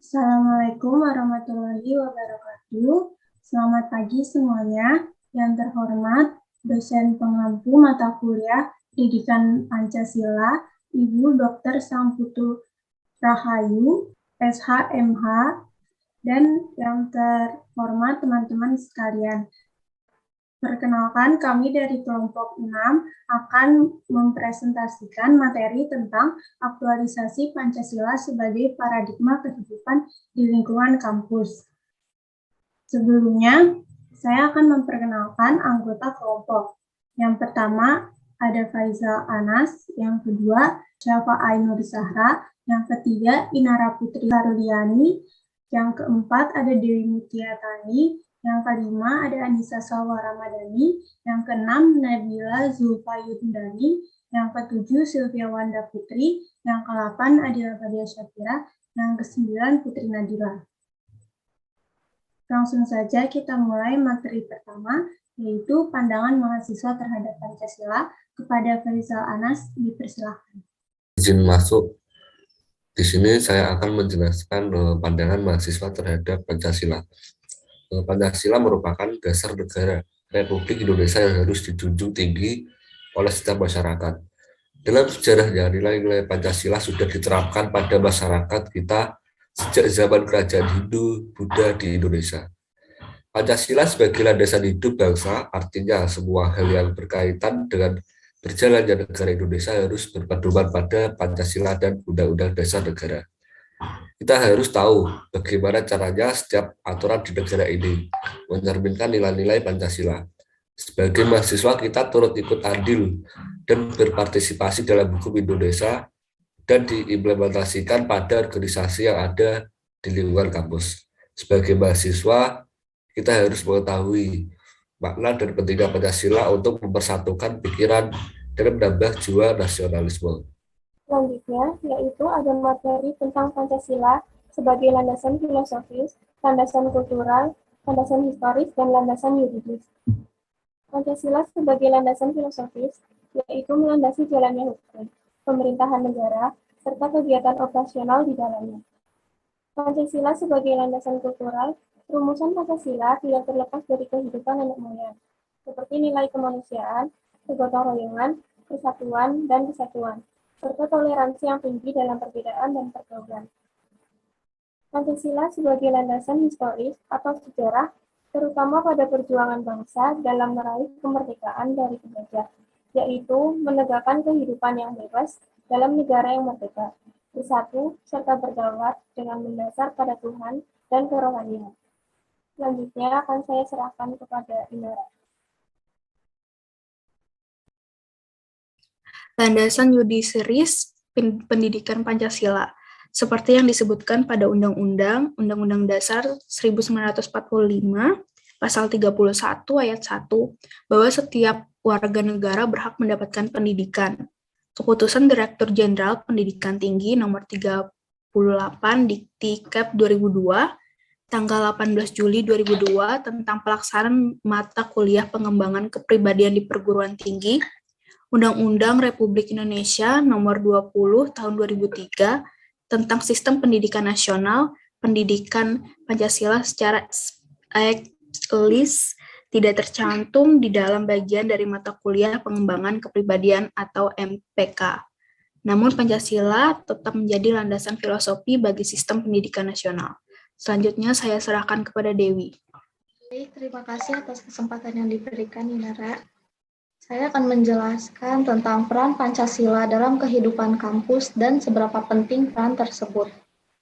Assalamualaikum warahmatullahi wabarakatuh. Selamat pagi semuanya. Yang terhormat, dosen pengampu mata kuliah Pendidikan Pancasila, Ibu Dr. Sangputu Rahayu, SHMH, dan yang terhormat teman-teman sekalian. Perkenalkan, kami dari kelompok 6 akan mempresentasikan materi tentang aktualisasi Pancasila sebagai paradigma kehidupan di lingkungan kampus. Sebelumnya, saya akan memperkenalkan anggota kelompok. Yang pertama ada Faizal Anas, yang kedua Syafa Ainur Zahra, yang ketiga Inara Putri Haruliani, yang keempat ada Dewi Mutiatani, yang kelima ada Anissa Salwa Ramadhani, yang keenam Nabila Zulfayundani, yang ketujuh Sylvia Wanda Putri, yang ke-8 Adila Fadia Syafira, yang ke-9 Putri Nadila. Langsung saja kita mulai materi pertama, yaitu pandangan mahasiswa terhadap Pancasila. Kepada Faizal Anas, dipersilakan. Izin masuk. Di sini saya akan menjelaskan pandangan mahasiswa terhadap Pancasila. Pancasila merupakan dasar negara Republik Indonesia yang harus dijunjung tinggi oleh setiap masyarakat. Dalam sejarahnya, nilai-nilai Pancasila sudah diterapkan pada masyarakat kita sejak zaman kerajaan Hindu Buddha di Indonesia. Pancasila sebagai landasan hidup bangsa, artinya semua hal yang berkaitan dengan berjalannya negara Indonesia harus berpedoman pada Pancasila dan Undang-Undang Dasar Negara. Kita harus tahu bagaimana caranya setiap aturan di negara ini mencerminkan nilai-nilai Pancasila. Sebagai mahasiswa, kita turut ikut andil dan berpartisipasi dalam hukum Indonesia dan diimplementasikan pada organisasi yang ada di lingkungan kampus. Sebagai mahasiswa, kita harus mengetahui makna dan pentingnya Pancasila untuk mempersatukan pikiran dan menambah jiwa nasionalisme. Selanjutnya, yaitu ada materi tentang Pancasila sebagai landasan filosofis, landasan kultural, landasan historis, dan landasan yuridis. Pancasila sebagai landasan filosofis, yaitu melandasi jalannya hukum, pemerintahan negara, serta kegiatan operasional di dalamnya. Pancasila sebagai landasan kultural, rumusan Pancasila tidak terlepas dari kehidupan nenek moyang, seperti nilai kemanusiaan, kegotong royongan, persatuan, dan kesatuan, serta toleransi yang tinggi dalam perbedaan dan pergaulan. Pancasila sebagai landasan historis atau sejarah, terutama pada perjuangan bangsa dalam meraih kemerdekaan dari penjajah, yaitu menegakkan kehidupan yang bebas dalam negara yang merdeka, bersatu serta berdaulat dengan mendasar pada Tuhan dan kerohanian. Selanjutnya akan saya serahkan kepada Inara. Landasan yudisiaris pendidikan Pancasila, seperti yang disebutkan pada Undang-Undang Dasar 1945, Pasal 31 Ayat 1, bahwa setiap warga negara berhak mendapatkan pendidikan. Keputusan Direktur Jenderal Pendidikan Tinggi Nomor 38 Dikti Cap 2002, tanggal 18 Juli 2002 tentang pelaksanaan mata kuliah pengembangan kepribadian di perguruan tinggi, Undang-Undang Republik Indonesia Nomor 20 Tahun 2003 tentang Sistem Pendidikan Nasional, Pendidikan Pancasila secara eksplisit tidak tercantum di dalam bagian dari mata kuliah pengembangan kepribadian atau MPK. Namun Pancasila tetap menjadi landasan filosofi bagi sistem pendidikan nasional. Selanjutnya saya serahkan kepada Dewi. Baik, terima kasih atas kesempatan yang diberikan, Inara. Saya akan menjelaskan tentang peran Pancasila dalam kehidupan kampus dan seberapa penting peran tersebut.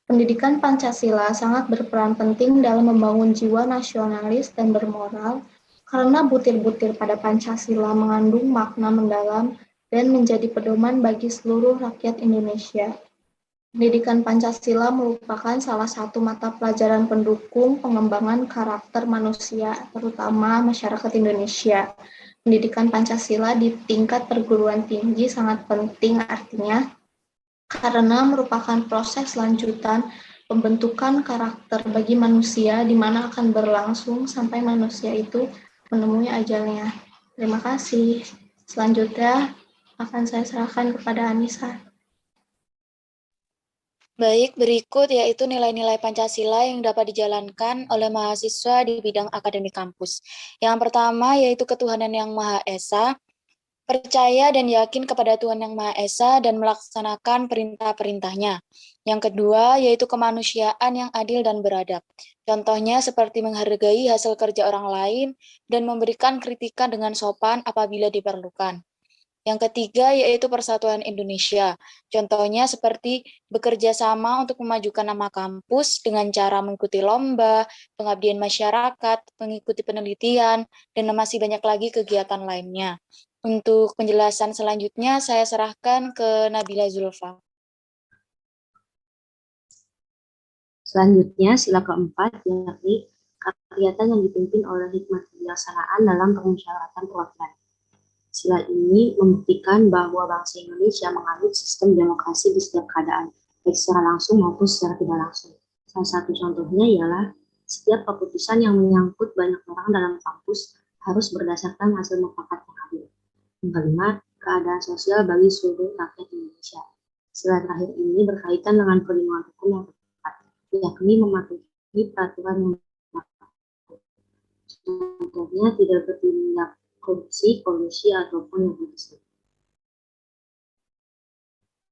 Pendidikan Pancasila sangat berperan penting dalam membangun jiwa nasionalis dan bermoral, karena butir-butir pada Pancasila mengandung makna mendalam dan menjadi pedoman bagi seluruh rakyat Indonesia. Pendidikan Pancasila merupakan salah satu mata pelajaran pendukung pengembangan karakter manusia, terutama masyarakat Indonesia. Pendidikan Pancasila di tingkat perguruan tinggi sangat penting artinya, karena merupakan proses lanjutan pembentukan karakter bagi manusia di mana akan berlangsung sampai manusia itu menemui ajalnya. Terima kasih. Selanjutnya akan saya serahkan kepada Anissa. Baik, berikut yaitu nilai-nilai Pancasila yang dapat dijalankan oleh mahasiswa di bidang akademik kampus. Yang pertama yaitu ketuhanan yang Maha Esa, percaya dan yakin kepada Tuhan Yang Maha Esa dan melaksanakan perintah-perintahnya. Yang kedua yaitu kemanusiaan yang adil dan beradab. Contohnya seperti menghargai hasil kerja orang lain dan memberikan kritikan dengan sopan apabila diperlukan. Yang ketiga yaitu persatuan Indonesia. Contohnya seperti bekerja sama untuk memajukan nama kampus dengan cara mengikuti lomba, pengabdian masyarakat, mengikuti penelitian, dan masih banyak lagi kegiatan lainnya. Untuk penjelasan selanjutnya saya serahkan ke Nabila Zulfa. Selanjutnya, sila keempat, yakni kegiatan yang dipimpin oleh hikmat kebijaksanaan dalam permusyawaratan perwakilan. Sila ini membuktikan bahwa bangsa Indonesia menganut sistem demokrasi di setiap keadaan, baik secara langsung maupun secara tidak langsung. Salah satu contohnya ialah setiap keputusan yang menyangkut banyak orang dalam kampus harus berdasarkan hasil mufakat yang adil. Yang kelima, keadaan sosial bagi seluruh rakyat Indonesia. Sila terakhir ini berkaitan dengan perlindungan hukum yang tepat, yakni mematuhi peraturan yang berlaku. Contohnya tidak bertindak korupsi, kolusi, ataupun nepotisme.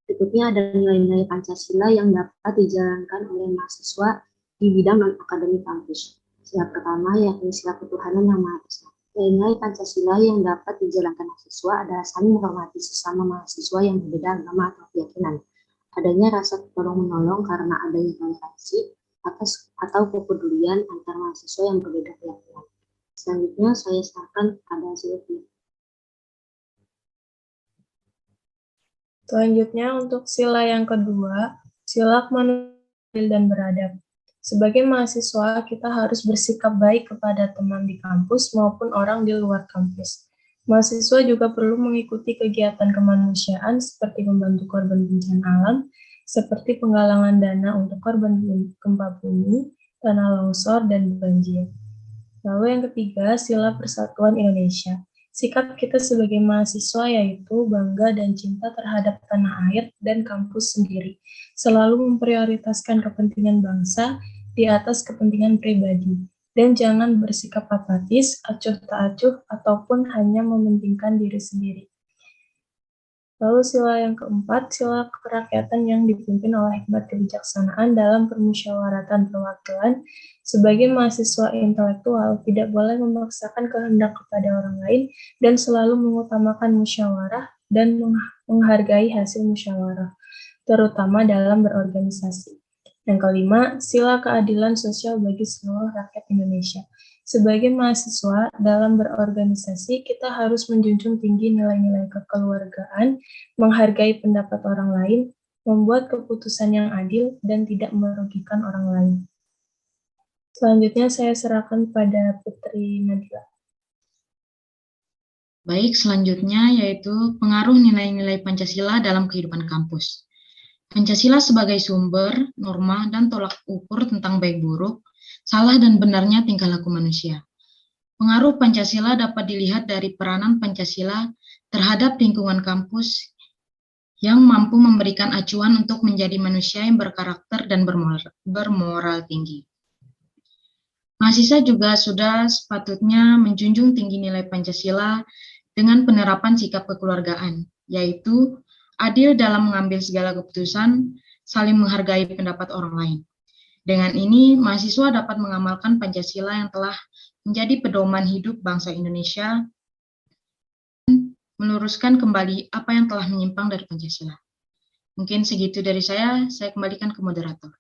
Berikutnya ada nilai-nilai Pancasila yang dapat dijalankan oleh mahasiswa di bidang non-akademik kampus. Sila pertama yakni sila ketuhanan yang Maha Esa. Nilai-nilai Pancasila yang dapat dijalankan mahasiswa adalah saling menghormati sesama mahasiswa yang berbeda agama atau keyakinan. Adanya rasa tolong-menolong karena adanya toleransi atau kepedulian antar mahasiswa yang berbeda keyakinan. Selanjutnya saya serahkan pada Sylvia. Selanjutnya untuk sila yang kedua, sila kemanusiaan dan beradab. Sebagai mahasiswa, kita harus bersikap baik kepada teman di kampus maupun orang di luar kampus. Mahasiswa juga perlu mengikuti kegiatan kemanusiaan seperti membantu korban bencana alam, seperti penggalangan dana untuk korban gempa bumi, tanah longsor, dan banjir. Lalu yang ketiga, sila persatuan Indonesia. Sikap kita sebagai mahasiswa yaitu bangga dan cinta terhadap tanah air dan kampus sendiri. Selalu memprioritaskan kepentingan bangsa di atas kepentingan pribadi. Dan jangan bersikap apatis, acuh tak acuh, ataupun hanya mementingkan diri sendiri. Lalu sila yang keempat, sila kerakyatan yang dipimpin oleh hikmat kebijaksanaan dalam permusyawaratan perwakilan. Sebagai mahasiswa intelektual, tidak boleh memaksakan kehendak kepada orang lain dan selalu mengutamakan musyawarah dan menghargai hasil musyawarah, terutama dalam berorganisasi. Yang kelima, sila keadilan sosial bagi seluruh rakyat Indonesia. Sebagai mahasiswa, dalam berorganisasi, kita harus menjunjung tinggi nilai-nilai kekeluargaan, menghargai pendapat orang lain, membuat keputusan yang adil, dan tidak merugikan orang lain. Selanjutnya, saya serahkan pada Putri Nadila. Baik, selanjutnya yaitu pengaruh nilai-nilai Pancasila dalam kehidupan kampus. Pancasila sebagai sumber, norma, dan tolak ukur tentang baik buruk, salah dan benarnya tingkah laku manusia. Pengaruh Pancasila dapat dilihat dari peranan Pancasila terhadap lingkungan kampus yang mampu memberikan acuan untuk menjadi manusia yang berkarakter dan bermoral tinggi. Mahasiswa juga sudah sepatutnya menjunjung tinggi nilai Pancasila dengan penerapan sikap kekeluargaan, yaitu adil dalam mengambil segala keputusan, saling menghargai pendapat orang lain. Dengan ini, mahasiswa dapat mengamalkan Pancasila yang telah menjadi pedoman hidup bangsa Indonesia, dan meluruskan kembali apa yang telah menyimpang dari Pancasila. Mungkin segitu dari saya kembalikan ke moderator.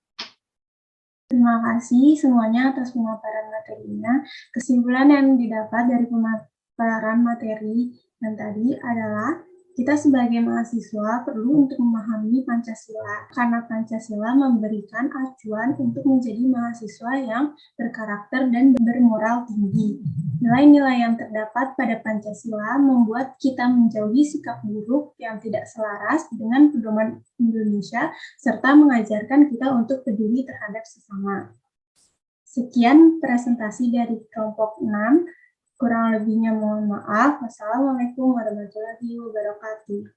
Terima kasih semuanya atas pemaparan materinya. Kesimpulan yang didapat dari pemaparan materi yang tadi adalah kita sebagai mahasiswa perlu untuk memahami Pancasila, karena Pancasila memberikan acuan untuk menjadi mahasiswa yang berkarakter dan bermoral tinggi. Nilai-nilai yang terdapat pada Pancasila membuat kita menjauhi sikap buruk yang tidak selaras dengan pedoman Indonesia, serta mengajarkan kita untuk peduli terhadap sesama. Sekian presentasi dari kelompok 6. Kurang lebihnya mohon maaf. Wassalamualaikum warahmatullahi wabarakatuh.